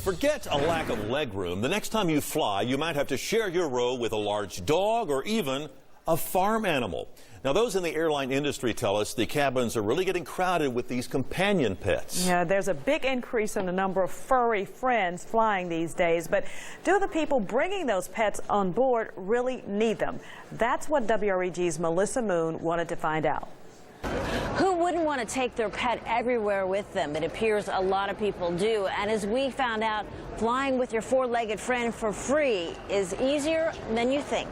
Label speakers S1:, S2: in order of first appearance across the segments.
S1: Forget a lack of legroom. The next time you fly, you might have to share your row with a large dog or even a farm animal. Now, those in the airline industry tell us the cabins are really getting crowded with these companion pets.
S2: Yeah, there's a big increase in the number of furry friends flying these days. But do the people bringing those pets on board really need them? That's what WREG's Melissa Moon wanted to find out.
S3: Who wouldn't want to take their pet everywhere with them? It appears a lot of people do. And as we found out, flying with your four-legged friend for free is easier than you think.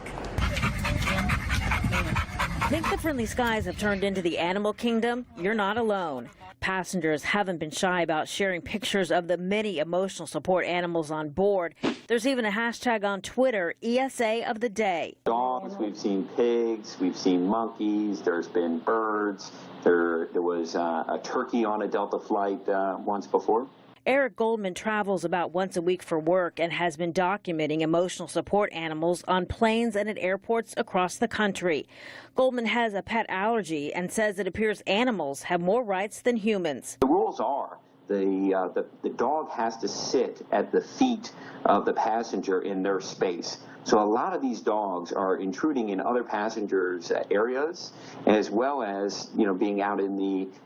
S3: Think the friendly skies have turned into the animal kingdom? You're not alone. Passengers haven't been shy about sharing pictures of the many emotional support animals on board. There's even a hashtag on Twitter, ESA of the day.
S4: Dogs, we've seen pigs, we've seen monkeys, there's been birds. There was a turkey on a Delta flight once before.
S3: Eric Goldman travels about once a week for work and has been documenting emotional support animals on planes and at airports across the country. Goldman has a pet allergy and says it appears animals have more rights than humans.
S4: The rules are the dog has to sit at the feet of the passenger in their space. So a lot of these dogs are intruding in other passengers' areas, as well as, you know, being out in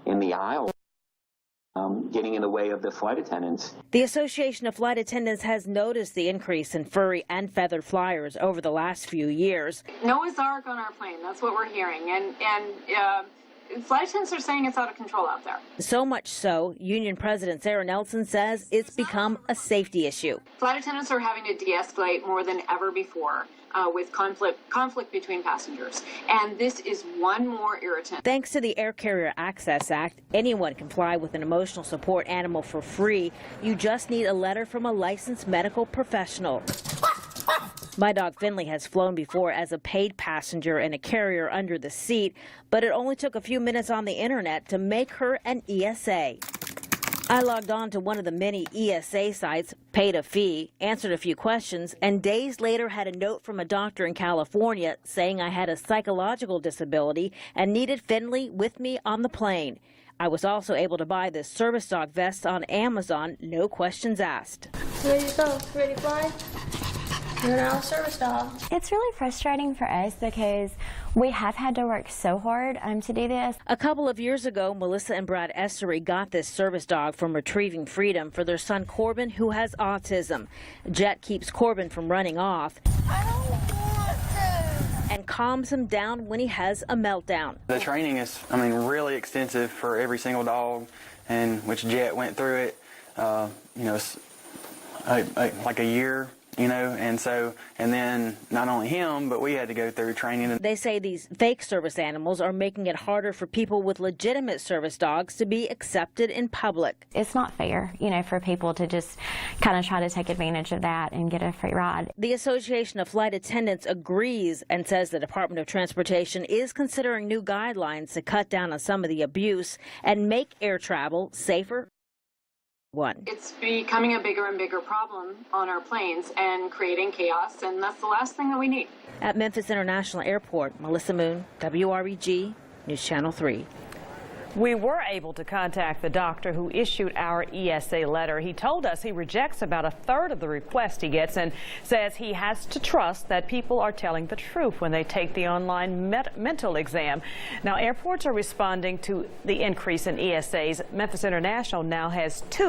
S4: the aisle. Getting in the way of the flight attendants.
S3: The Association of Flight Attendants has noticed the increase in furry and feathered flyers over the last few years.
S5: Noah's Ark on our plane, that's what we're hearing. And flight attendants are saying it's out of control out there.
S3: So much so, Union President Sara Nelson says it's become a safety issue.
S5: Flight attendants are having to de-escalate more than ever before with conflict between passengers. And this is one more irritant.
S3: Thanks to the Air Carrier Access Act, anyone can fly with an emotional support animal for free. You just need a letter from a licensed medical professional. My dog Finley has flown before as a paid passenger in a carrier under the seat, but it only took a few minutes on the internet to make her an ESA. I logged on to one of the many ESA sites, paid a fee, answered a few questions, and days later had a note from a doctor in California saying I had a psychological disability and needed Finley with me on the plane. I was also able to buy this service dog vest on Amazon, no questions asked.
S6: Ready to go? Ready to fly? You're our service dog.
S7: It's really frustrating for us because we have had to work so hard to do this.
S3: A couple of years ago, Melissa and Brad Essery got this service dog from Retrieving Freedom for their son Corbin, who has autism. Jet keeps Corbin from running off.
S6: I don't want to.
S3: And calms him down when he has a meltdown.
S8: The training is, really extensive for every single dog, and which Jet went through it, it's like a year. And then not only him, but we had to go through training.
S3: They say these fake service animals are making it harder for people with legitimate service dogs to be accepted in public.
S7: It's not fair, for people to just kind of try to take advantage of that and get a free ride.
S3: The Association of Flight Attendants agrees and says the Department of Transportation is considering new guidelines to cut down on some of the abuse and make air travel safer.
S5: It's becoming a bigger and bigger problem on our planes and creating chaos, and that's the last thing that we need.
S3: At Memphis International Airport, Melissa Moon, WREG, News Channel 3.
S2: We were able to contact the doctor who issued our ESA letter. He told us he rejects about a third of the requests he gets and says he has to trust that people are telling the truth when they take the online mental exam. Now, airports are responding to the increase in ESAs. Memphis International now has 2